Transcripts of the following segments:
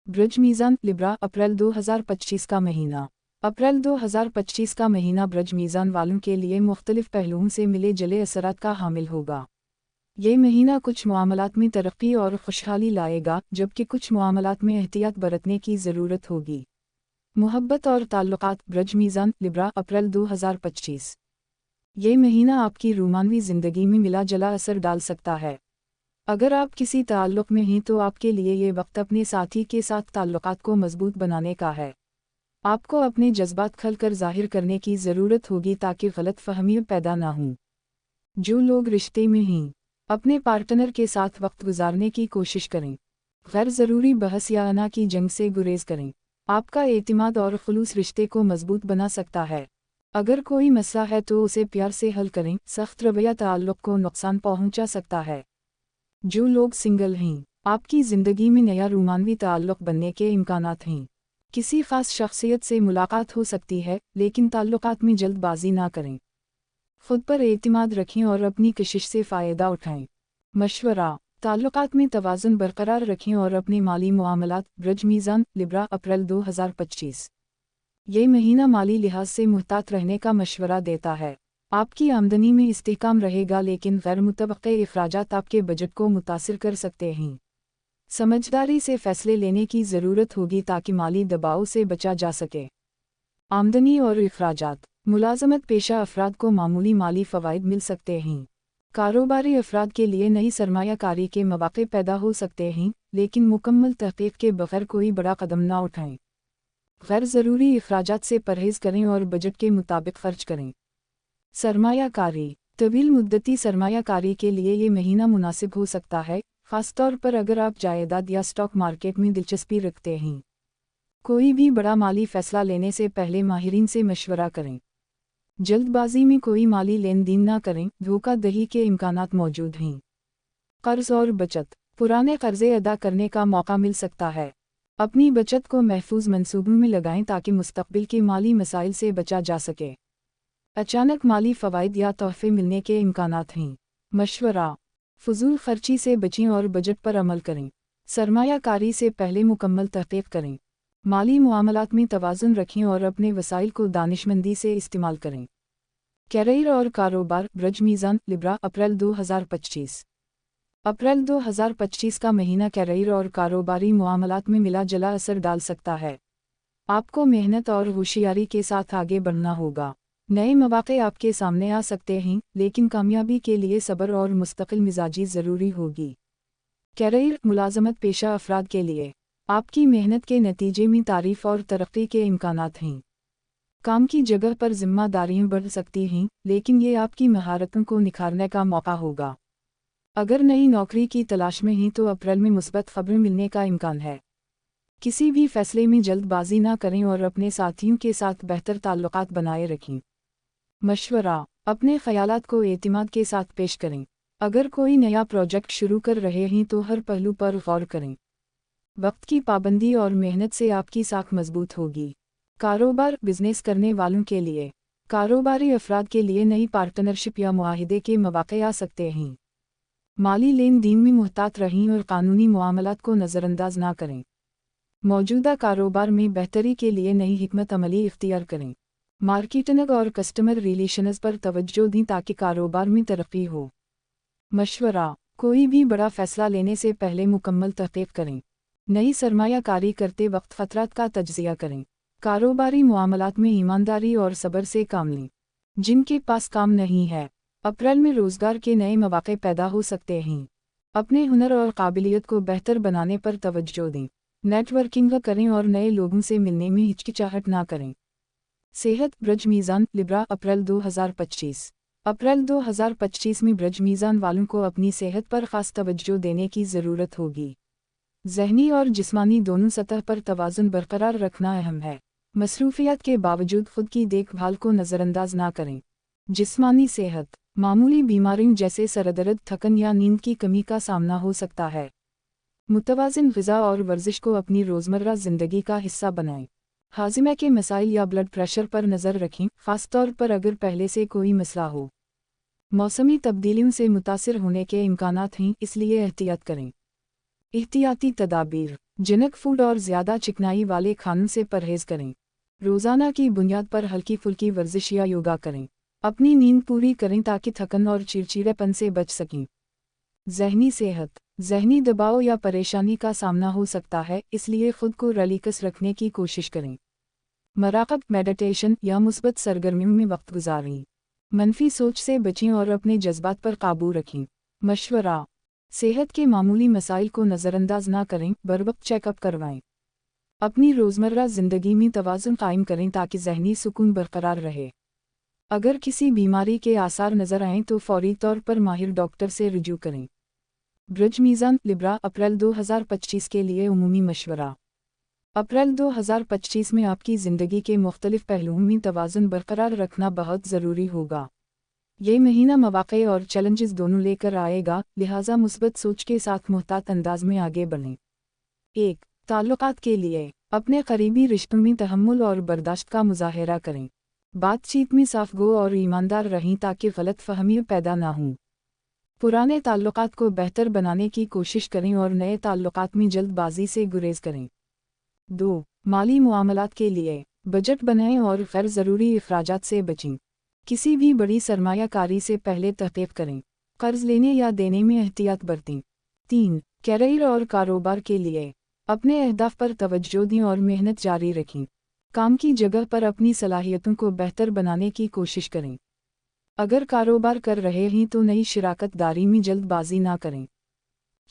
ब्रज मीज़ान Libra अप्रैल 2025 का महीना। अप्रैल 2025 का महीना ब्रज मीज़ान वालों के लिए मुख्तलिफ पहलुओं से मिले जुले असरात का हामिल होगा। ये महीना कुछ मामलात में तरक्की और खुशहाली लाएगा, जबकि कुछ मामलात में एहतियात बरतने की ज़रूरत होगी। मोहब्बत और ताल्लुकात। ब्रज मीज़ान लिब्रा अप्रैल 2025। ये महीना आपकी रूमानवी ज़िंदगी में मिला जुला असर डाल सकता है। अगर आप किसी ताल्लुक़ में हैं तो आपके लिए ये वक्त अपने साथी के साथ ताल्लुकात को मजबूत बनाने का है। आपको अपने जज्बात खुलकर ज़ाहिर करने की ज़रूरत होगी ताकि गलत फहमियाँ पैदा ना हों। जो लोग रिश्ते में हैं, अपने पार्टनर के साथ वक्त गुजारने की कोशिश करें। गैर ज़रूरी बहस या अना की जंग से गुरेज करें। आपका एतमाद और खुलूस रिश्ते को मजबूत बना सकता है। अगर कोई मसला है तो उसे प्यार से हल करें, सख्त रवैया ताल्लुक़ को नुकसान पहुंचा सकता है। जो लोग सिंगल हैं, आपकी ज़िंदगी में नया रूमानवी ताल्लुक़ बनने के इम्कानात हैं। किसी ख़ास शख्सियत से मुलाकात हो सकती है, लेकिन ताल्लुकात में जल्दबाजी ना करें। खुद पर एतमाद रखें और अपनी कशिश से फ़ायदा उठाएं। मशवरा। ताल्लुकात में तवाज़ुन बरकरार रखें और अपने माली मुआमलात। ब्रज मीज़ान लिब्रा अप्रैल 2025। ये महीना माली लिहाज से मुहतात रहने का मशवरा देता है। आपकी आमदनी में इस्तेहकाम रहेगा, लेकिन गैर मुतवक्के इखराजात आपके बजट को मुतासिर कर सकते हैं। समझदारी से फ़ैसले लेने की ज़रूरत होगी ताकि माली दबाव से बचा जा सके। आमदनी और इखराजात। मुलाजमत पेशा अफराद को मामूली माली फ़वाइद मिल सकते हैं। कारोबारी अफराद के लिए नई सरमायाकारी के मौक़े पैदा हो सकते हैं, लेकिन मुकम्मल तहक़ीक़ के बग़ैर कोई बड़ा कदम ना उठाएं। गैर ज़रूरी इखराजात से परहेज़ करें और बजट के मुताबिक ख़र्च करें। सरमायाकारी। तवील मुद्दती सरमायाकारी के लिए ये महीना मुनासिब हो सकता है, ख़ासतौर पर अगर आप जायदाद या स्टॉक मार्केट में दिलचस्पी रखते हैं। कोई भी बड़ा माली फ़ैसला लेने से पहले माहिरीन से मशवरा करें। जल्दबाजी में कोई माली लेन देन ना करें, धोखाधड़ी के इम्कानात मौजूद हैं। कर्ज़ और बचत। पुराने कर्ज़े अदा करने का मौका मिल सकता है। अपनी बचत को महफूज मंसूबों में लगाएं ताकि मुस्तक़बिल के माली मसाइल से बचा जा सके। अचानक माली फ़वाइद या तोहफ़े मिलने के इम्कानात हैं। मशवरा। फ़ुज़ूल ख़र्ची से बचें और बजट पर अमल करें। सरमायाकारी से पहले मुकम्मल तहक़ीक़ करें। माली मुआमलात में तवाज़ुन रखें और अपने वसाइल को दानिशमंदी से इस्तेमाल करें। कैरियर और कारोबार। ब्रज मीज़ान लिब्रा अप्रैल 2025। अप्रैल 2025 का महीना कैरियर और कारोबारी मुआमलात में मिला जुला असर डाल सकता है। आपको मेहनत और होशियारी के साथ आगे बढ़ना होगा। नए मौक़े आपके सामने आ सकते हैं, लेकिन कामयाबी के लिए सब्र और मुस्तकिल मिजाजी ज़रूरी होगी। कैरियर। मुलाजमत पेशा अफराद के लिए आपकी मेहनत के नतीजे में तारीफ़ और तरक्की के इम्कानात हैं। काम की जगह पर जिम्मेदारियां बढ़ सकती हैं, लेकिन ये आपकी महारतों को निखारने का मौका होगा। अगर नई नौकरी की तलाश में हैं तो अप्रैल में मुस्बत खबरें मिलने का इम्कान है। किसी भी फ़ैसले में जल्दबाजी ना करें और अपने साथियों के साथ बेहतर ताल्लुकात बनाए रखें। मशवरा। अपने ख़यालात को एतमाद के साथ पेश करें। अगर कोई नया प्रोजेक्ट शुरू कर रहे हैं तो हर पहलू पर गौर करें। वक्त की पाबंदी और मेहनत से आपकी साख मजबूत होगी। कारोबार। बिजनेस करने वालों के लिए कारोबारी अफराद के लिए नई पार्टनरशिप या मुआहिदे के मौक़े आ सकते हैं। माली लेन देन में मुहतात रहें और कानूनी मामलात को नज़रअंदाज ना करें। मौजूदा कारोबार में बेहतरी के लिए नई हिकमत अमली इख्तियार करें। मार्केटिंग और कस्टमर रिलेशंस पर तवज्जो दें ताकि कारोबार में तरक्की हो। मशवरा। कोई भी बड़ा फ़ैसला लेने से पहले मुकम्मल तहक़ीक़ करें। नई सरमायाकारी करते वक्त ख़तरात का तज्ज़िया करें। कारोबारी मामलात में ईमानदारी और सब्र से काम लें। जिनके पास काम नहीं है, अप्रैल में रोज़गार के नए मौक़े पैदा हो सकते हैं। अपने हुनर और काबिलियत को बेहतर बनाने पर तवज्जो दें। नेटवर्किंग करें और नए लोगों से मिलने में हिचकिचाहट ना करें। सेहत। ब्रज मीज़ान लिब्रा अप्रैल 2025। अप्रैल 2025 में ब्रज मीज़ान वालों को अपनी सेहत पर ख़ास तवज्जो देने की ज़रूरत होगी। ज़हनी और जिस्मानी दोनों सतह पर तवाज़ुन बरकरार रखना अहम है। मसरूफ़ियत के बावजूद खुद की देखभाल को नज़रअंदाज ना करें। जिस्मानी सेहत। मामूली बीमारियों जैसे सरदर्द, थकन या नींद की कमी का सामना हो सकता है। मुतवाज़िन ग़िज़ा और वर्जिश को अपनी रोज़मर्रा ज़िंदगी का हिस्सा बनाएं। हाज़िमे के मसाइल या ब्लड प्रेशर पर नज़र रखें, ख़ासतौर पर अगर पहले से कोई मसला हो। मौसमी तब्दीलियों से मुतासिर होने के इम्कानात हैं, इसलिए एहतियात करें। एहतियाती तदाबीर। जंक फूड और ज़्यादा चिकनाई वाले खानों से परहेज करें। रोज़ाना की बुनियाद पर हल्की फुल्की वर्जिश या योगा करें। अपनी नींद पूरी करें ताकि थकन और चिड़चिड़ेपन से बच सकें। ज़हनी सेहत, ज़हनी दबाव या परेशानी का सामना हो सकता है, इसलिए खुद को रिलैक्स रखने की कोशिश करें। मराक़ब, मेडिटेशन या मुस्बत सरगर्मियों में वक्त गुजारें। मनफी सोच से बचें और अपने जज्बात पर काबू रखें। मशवरा, सेहत के मामूली मसाइल को नज़रअंदाज ना करें, बरवक्त चेकअप करवाएं। अपनी रोज़मर्रा ज़िंदगी में तवाज़ुन कायम करें ताकि ज़हनी सुकून बरकरार रहे। अगर किसी बीमारी के आसार नज़र आएं तो फौरी तौर पर माहिर डॉक्टर से रुजू करें। ब्रज मीज़ान, लिब्रा, अप्रैल 2025 के लिए उमूमी मशवरा। अप्रैल 2025 में आपकी ज़िंदगी के मुख्तलिफ पहलुओं में तवाज़ुन बरकरार रखना बहुत ज़रूरी होगा। ये महीना मौक़े और चैलेंजेस दोनों लेकर आएगा, लिहाजा मुस्बत सोच के साथ मुहतात अंदाज में आगे बढ़ें। 1. ताल्लुकात के लिए अपने करीबी रिश्तों में तहम्मुल और बर्दाश्त का मुज़ाहरा करें। बातचीत में साफ गो और ईमानदार रहें ताकि गलत फहमियाँ पैदा ना हों। पुराने ताल्लुकात को बेहतर बनाने की कोशिश करें और नए ताल्लुकात में जल्दबाजी से गुरेज करें। 2. माली मुआमलात के लिए बजट बनाएं और गैर ज़रूरी इखराजात से बचें। किसी भी बड़ी सरमायाकारी से पहले तहक़ीक़ करें। कर्ज लेने या देने में एहतियात बरतें। 3. कैरियर और कारोबार के लिए अपने अहदाफ पर तवज्जो दें और मेहनत जारी रखें। काम की जगह पर अपनी सलाहियतों को बेहतर बनाने की कोशिश करें। अगर कारोबार कर रहे हैं तो नई शिराकत दारी में जल्दबाजी ना करें।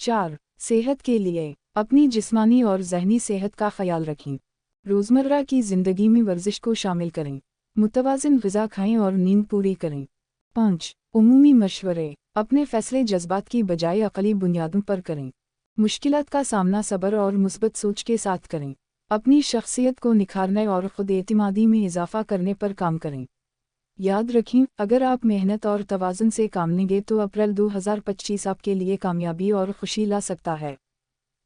4. सेहत के लिए अपनी जिस्मानी और ज़हनी सेहत का ख्याल रखें। रोज़मर्रा की ज़िंदगी में वर्जिश को शामिल करें। मुतवाज़िन ग़िज़ा खाएं और नींद पूरी करें। 5. उमूमी मशवरे अपने फ़ैसले जज्बात की बजाय अक़ली बुनियादों पर करें। मुश्किलात का सामना सब्र और मुस्बत सोच के साथ करें। अपनी शख्सियत को निखारने और ख़ुद एतिमादी में इजाफ़ा करने पर काम करें। याद रखें, अगर आप मेहनत और तवाज़ुन से काम लेंगे तो अप्रैल 2025 आपके लिए कामयाबी और खुशी ला सकता है।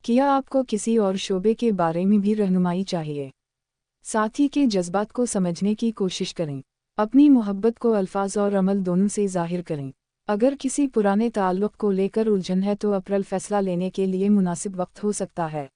क्या आपको किसी और शोबे के बारे में भी रहनुमाई चाहिए? साथी के जज्बात को समझने की कोशिश करें। अपनी मोहब्बत को अल्फाज और अमल दोनों से ज़ाहिर करें। अगर किसी पुराने ताल्लुक़ को लेकर उलझन है तो अप्रैल फ़ैसला लेने के लिए मुनासिब वक्त हो सकता है।